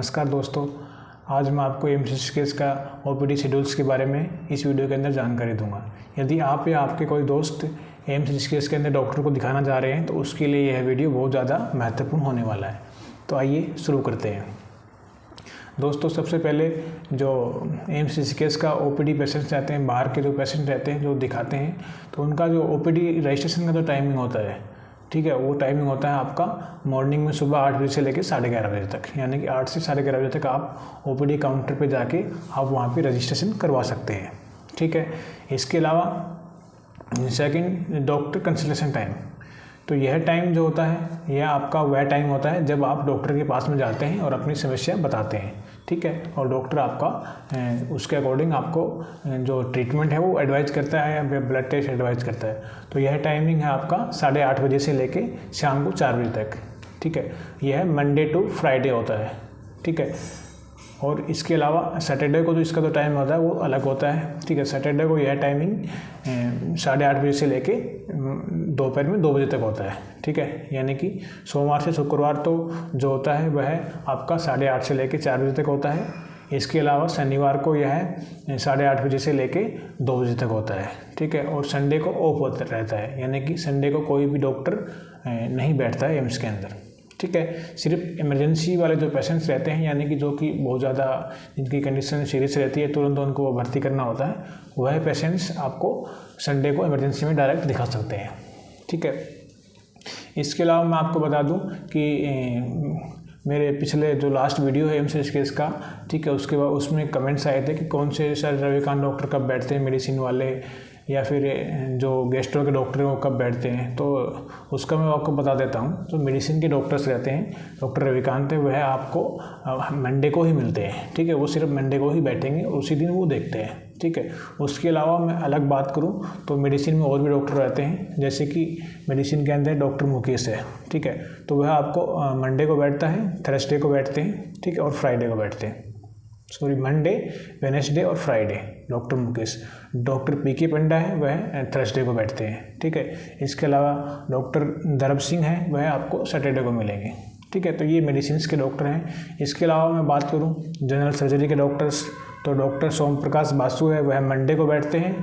नमस्कार दोस्तों, आज मैं आपको एम्स केस का ओपीडी शेड्यूल्स के बारे में इस वीडियो के अंदर जानकारी दूंगा। यदि आप या आपके कोई दोस्त एम्स केस के अंदर डॉक्टर को दिखाना जा रहे हैं तो उसके लिए यह वीडियो बहुत ज़्यादा महत्वपूर्ण होने वाला है। तो आइए शुरू करते हैं। दोस्तों, सबसे पहले जो एम्स केस का ओपीडी पेशेंट्स रहते हैं, बाहर के जो पेशेंट रहते हैं जो दिखाते हैं, तो उनका जो ओपीडी रजिस्ट्रेशन का जो टाइमिंग होता है, ठीक है, वो टाइमिंग होता है आपका मॉर्निंग में सुबह 8 बजे से लेकर 11:30 बजे तक, यानी कि 8 से 11:30 बजे तक आप ओपीडी काउंटर पे जाके आप वहाँ पे रजिस्ट्रेशन करवा सकते हैं। ठीक है, इसके अलावा सेकंड डॉक्टर कंसल्टेशन टाइम, तो यह टाइम जो होता है यह आपका वह टाइम होता है जब आप डॉक्टर के पास में जाते हैं और अपनी समस्या बताते हैं। ठीक है, और डॉक्टर आपका उसके अकॉर्डिंग आपको जो ट्रीटमेंट है वो एडवाइज करता है या ब्लड टेस्ट एडवाइज करता है। तो यह टाइमिंग है आपका 8:30 बजे से लेके शाम को 4 बजे तक। ठीक है, यह मंडे टू फ्राइडे होता है। ठीक है, और इसके अलावा सैटरडे को जो इसका जो टाइम होता है वो अलग होता है। ठीक है, सैटरडे को यह टाइमिंग 8:30 बजे से लेके दोपहर में 2 बजे तक होता है। ठीक है, यानी कि सोमवार से शुक्रवार तो जो होता है वह आपका 8:30 से लेके 4 बजे तक होता है। इसके अलावा शनिवार को यह 8:30 बजे से लेके 2 बजे तक होता है। ठीक है, और संडे को ऑफ रहता है, यानी कि संडे को कोई भी डॉक्टर नहीं बैठता है एम्स के अंदर। ठीक है, सिर्फ इमरजेंसी वाले जो पेशेंट्स रहते हैं, यानी कि जो कि बहुत ज़्यादा जिनकी कंडीशन सीरियस रहती है, तुरंत उनको भर्ती करना होता है, वह पेशेंट्स आपको संडे को इमरजेंसी में डायरेक्ट दिखा सकते हैं। ठीक है, इसके अलावा मैं आपको बता दूं कि मेरे पिछले जो लास्ट वीडियो है एम्स केस का, ठीक है, उसके बाद उसमें कमेंट्स आए थे कि कौन से सर रविकांत डॉक्टर कब बैठते हैं, मेडिसिन वाले या फिर जो गेस्ट्रो के डॉक्टर हैं वो कब बैठते हैं। तो उसका मैं आपको बता देता हूँ। जो मेडिसिन के डॉक्टर्स रहते हैं, डॉक्टर रविकांत है, वह आपको मंडे को ही मिलते हैं। ठीक है, वो सिर्फ मंडे को ही बैठेंगे, उसी दिन वो देखते हैं। ठीक है, उसके अलावा मैं अलग बात करूँ तो मेडिसिन में और भी डॉक्टर रहते हैं, जैसे कि मेडिसिन के अंदर डॉक्टर मुकेश है। ठीक है, तो वह आपको मंडे को बैठता है, थर्सडे को बैठते हैं, ठीक है, और फ्राइडे को बैठते हैं। मंडे, वेडनेसडे और फ्राइडे डॉक्टर मुकेश। डॉक्टर पीके पंडा है, वह थर्सडे को बैठते हैं। ठीक है, इसके अलावा डॉक्टर दरब सिंह है, वह आपको सैटरडे को मिलेंगे। ठीक है, तो ये मेडिसिन के डॉक्टर हैं। इसके अलावा मैं बात करूं जनरल सर्जरी के डॉक्टर्स, तो डॉक्टर सोम प्रकाश बासु है, वह मंडे को बैठते हैं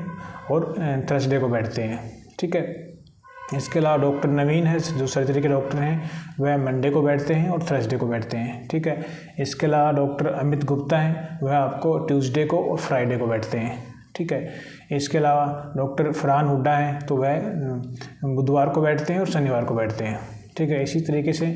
और थर्सडे को बैठते हैं। ठीक है, इसके अलावा डॉक्टर नवीन है, जो सर्जरी के डॉक्टर हैं, वह मंडे को बैठते हैं और थर्सडे को बैठते हैं। ठीक है, इसके अलावा डॉक्टर अमित गुप्ता हैं, वह आपको ट्यूसडे को और फ्राइडे को बैठते हैं। ठीक है, इसके अलावा डॉक्टर फरहान हुड्डा हैं, तो वह बुधवार को बैठते हैं और शनिवार को बैठते हैं। ठीक है, इसी तरीके से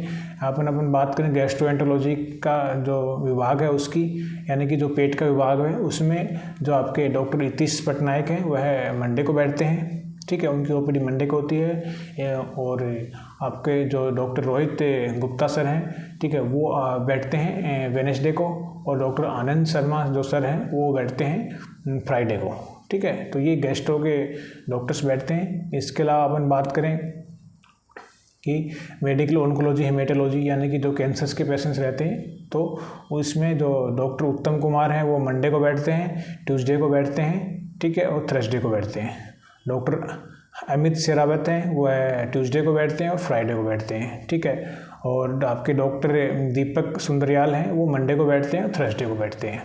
अपन बात करें गैस्ट्रोएंटरोलॉजी का जो विभाग है उसकी, यानी कि जो पेट का विभाग है, उसमें जो आपके डॉक्टर इतीश पटनायक हैं वह मंडे को बैठते हैं। ठीक है, उनकी ओपीडी मंडे को होती है। और आपके जो डॉक्टर रोहित गुप्ता सर हैं, ठीक है, वो बैठते हैं वेडनेसडे को, और डॉक्टर आनंद शर्मा जो सर हैं वो बैठते हैं फ्राइडे को। ठीक है, तो ये गेस्ट्रो के डॉक्टर्स बैठते हैं। इसके अलावा अपन बात करें कि मेडिकल ऑन्कोलॉजी, हेमेटोलॉजी, यानी कि जो कैंसर्स के पेशेंट्स रहते हैं, तो उसमें जो डॉक्टर उत्तम कुमार हैं वो मंडे को बैठते हैं, ट्यूसडे को बैठते हैं, ठीक है, और थर्सडे को बैठते हैं। डॉक्टर अमित शेरावत हैं, वह ट्यूसडे को बैठते हैं और फ्राइडे को बैठते हैं। ठीक है, और आपके डॉक्टर दीपक सुंदरयाल हैं, वो मंडे को बैठते हैं और थर्सडे को बैठते हैं।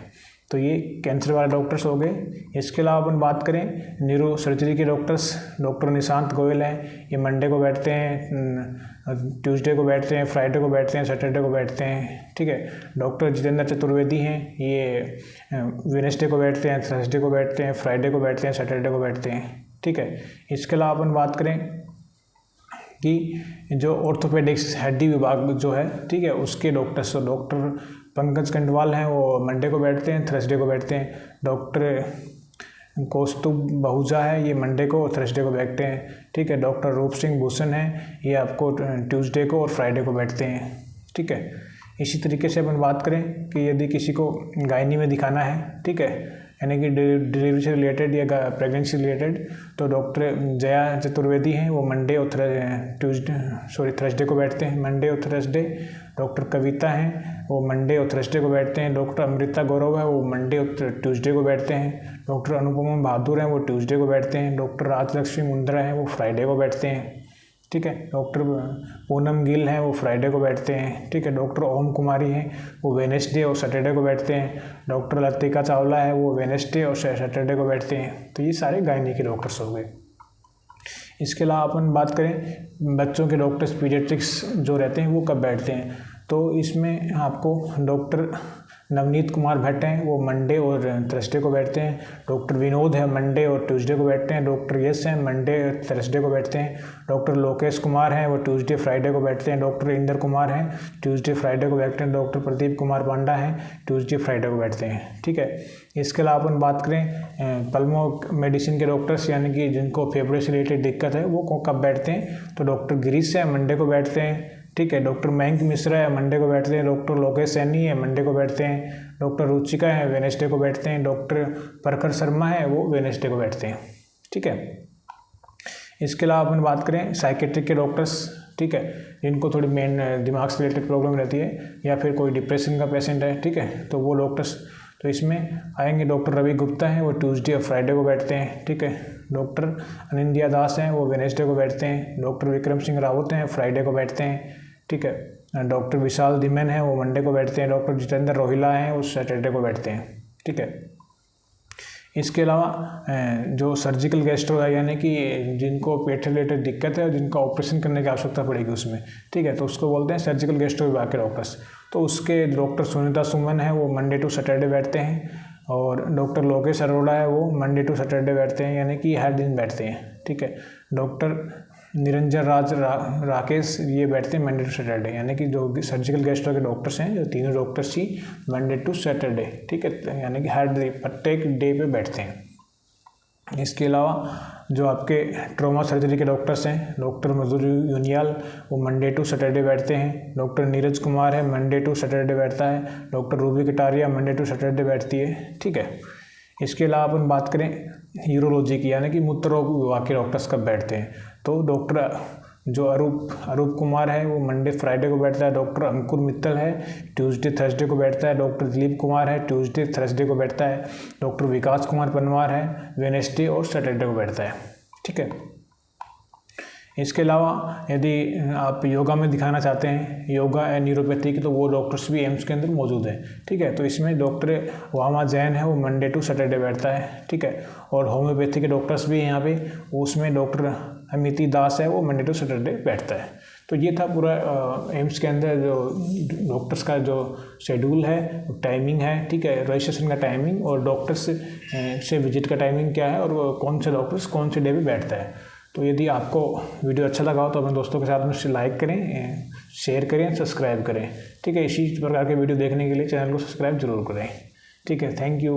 तो ये कैंसर वाले डॉक्टर्स हो गए। इसके अलावा अपन बात करें न्यूरो सर्जरी के डॉक्टर्स, डॉक्टर निशांत गोयल हैं, ये मंडे को बैठते हैं, ट्यूसडे को बैठते हैं, फ्राइडे को बैठते हैं, सैटरडे को बैठते हैं। ठीक है, डॉक्टर जितेंद्र चतुर्वेदी हैं, ये वेडनेसडे को बैठते हैं, थर्सडे को बैठते हैं, फ्राइडे को बैठते हैं, सैटरडे को बैठते हैं। ठीक है, इसके अलावा अपन बात करें कि जो ऑर्थोपेडिक्स हड्डी विभाग जो है, ठीक है, उसके डॉक्टर्स, डॉक्टर पंकज कंडवाल हैं, वो मंडे को बैठते हैं, थर्सडे को बैठते हैं। डॉक्टर कौस्तुभ बहुजा है, ये मंडे को और थर्सडे को बैठते हैं। ठीक है, डॉक्टर रूप सिंह भूषण है, ये आपको ट्यूसडे को और फ्राइडे को बैठते हैं। ठीक है, इसी तरीके से अपन बात करें कि यदि किसी को गायनी में दिखाना है, ठीक है, यानी कि डिलीवरी से रिलेटेड या प्रेगनेंसी रिलेटेड, तो डॉक्टर जया चतुर्वेदी हैं, वो मंडे और थर्सडे को बैठते हैं, मंडे और थर्सडे। डॉक्टर कविता हैं, वो मंडे और थर्सडे को बैठते हैं। डॉक्टर अमृता गौरव है, वो मंडे और ट्यूसडे को बैठते हैं। डॉक्टर अनुपमा बहादुर हैं, वो ट्यूसडे को बैठते हैं। डॉक्टर राजलक्ष्मी मुंद्रा हैं, वो फ्राइडे को बैठते हैं। ठीक है। डॉक्टर पूनम गिल हैं, वो फ्राइडे को बैठते हैं, ठीक है। डॉक्टर ओम कुमारी हैं, वो वेडनेसडे और सैटरडे को बैठते हैं। डॉक्टर लतिका चावला है, वो वेडनेसडे और सैटरडे को बैठते हैं। तो ये सारे गायनी के डॉक्टर्स हो गए। इसके अलावा अपन बात करें बच्चों के डॉक्टर्स पीडियाट्रिक्स जो रहते हैं वो कब बैठते हैं, तो इसमें आपको डॉक्टर नवनीत कुमार भट्ट हैं, वो मंडे और थर्सडे को बैठते हैं। डॉक्टर विनोद है, मंडे और ट्यूसडे को बैठते हैं। डॉक्टर यश हैं, मंडे और थर्सडे को बैठते हैं। डॉक्टर लोकेश कुमार हैं, वो ट्यूसडे फ्राइडे को बैठते हैं। डॉक्टर इंदर कुमार हैं, ट्यूसडे फ्राइडे को बैठते हैं। डॉक्टर प्रदीप कुमार पांडा हैं, ट्यूसडे फ्राइडे को बैठते हैं, ठीक है। इसके अलावा अपन बात करें पल्मो मेडिसिन के डॉक्टर्स, यानी कि जिनको फेफड़े से रिलेटेड दिक्कत है, वो कब बैठते हैं, तो डॉक्टर गिरीश है, मंडे को बैठते हैं, ठीक है। डॉक्टर मयंक मिश्रा है, मंडे को बैठते हैं। डॉक्टर लोकेश सैनी है, मंडे को बैठते हैं। डॉक्टर रुचिका है, वेडनेसडे को बैठते हैं। डॉक्टर प्रखर शर्मा है, वो वेडनेसडे को बैठते हैं, ठीक है। इसके अलावा अपन बात करें साइकेट्रिक के डॉक्टर्स, ठीक है, जिनको थोड़ी मेन दिमाग से रिलेटेड प्रॉब्लम रहती है या फिर कोई डिप्रेशन का पेशेंट है, ठीक है, तो वो डॉक्टर्स तो इसमें आएंगे। डॉक्टर रवि गुप्ता हैं, वो ट्यूसडे और फ्राइडे को बैठते हैं, ठीक है। डॉक्टर अनिंदिया दास हैं, वो वेडनेसडे को बैठते हैं। डॉक्टर विक्रम सिंह रावत हैं, फ्राइडे को बैठते हैं, ठीक है। डॉक्टर विशाल दिमेन है, वो मंडे को बैठते हैं। डॉक्टर जितेंद्र रोहिला हैं, वो सैटरडे को बैठते हैं, ठीक है। इसके अलावा जो सर्जिकल गैस्ट्रो है, यानी कि जिनको पेट रिलेटेड दिक्कत है और जिनका ऑपरेशन करने की आवश्यकता पड़ेगी उसमें, ठीक है, तो उसको बोलते हैं सर्जिकल गैस्ट्रो विभाग के डॉक्टर्स। तो उसके डॉक्टर सुनीता सुमन है, वो मंडे टू सैटरडे बैठते हैं। और डॉक्टर लोकेश अरोड़ा है, वो मंडे टू सैटरडे बैठते हैं, यानी कि हर दिन बैठते हैं, ठीक है। डॉक्टर निरंजन राकेश ये बैठते हैं मंडे टू सैटरडे, यानी कि जो सर्जिकल गैस्ट्रो के डॉक्टर्स हैं, जो तीनों डॉक्टर्स ही मंडे टू सैटरडे, ठीक है, यानी कि हर डे प्रत्येक डे पे बैठते हैं। इसके अलावा जो आपके ट्रॉमा सर्जरी के डॉक्टर्स हैं, डॉक्टर मधुर यूनियाल, वो मंडे टू सैटरडे बैठते हैं। डॉक्टर नीरज कुमार है, मंडे टू सैटरडे बैठता है। Doctor Ruby Kataria Monday to Saturday बैठती है, ठीक है। इसके अलावा अपन बात करें यूरोलॉजी की, यानी कि मूत्र रोग विभाग के डॉक्टर्स कब बैठते हैं, तो डॉक्टर जो अरूप कुमार है, वो मंडे फ्राइडे को बैठता है। डॉक्टर अंकुर मित्तल है, ट्यूसडे थर्सडे को बैठता है। डॉक्टर दिलीप कुमार है, ट्यूसडे थर्सडे को बैठता है। डॉक्टर विकास कुमार पनवार है, वेडनेसडे और सैटरडे को बैठता है, ठीक है। इसके अलावा यदि आप योगा में दिखाना चाहते हैं, योगा एंड न्यूरोपैथी की, तो वो डॉक्टर्स भी एम्स के अंदर मौजूद हैं, ठीक है। तो इसमें डॉक्टर वामा जैन है, वो मंडे टू सैटरडे बैठता है, ठीक है। और होम्योपैथी के डॉक्टर्स भी हैं यहाँ पे, उसमें डॉक्टर अमिति दास है, वो मंडे टू सैटरडे बैठता है। तो ये था पूरा एम्स के अंदर जो डॉक्टर्स का जो शेड्यूल है, टाइमिंग है, ठीक है, रजिस्ट्रेशन का टाइमिंग और डॉक्टर्स से विजिट का टाइमिंग क्या है और वो कौन से डॉक्टर्स कौन से डे पे बैठता है। तो यदि आपको वीडियो अच्छा लगा हो तो अपने दोस्तों के साथ में इसे लाइक करें, शेयर करें, सब्सक्राइब करें, ठीक है। इसी प्रकार के वीडियो देखने के लिए चैनल को सब्सक्राइब जरूर करें, ठीक है। Thank you.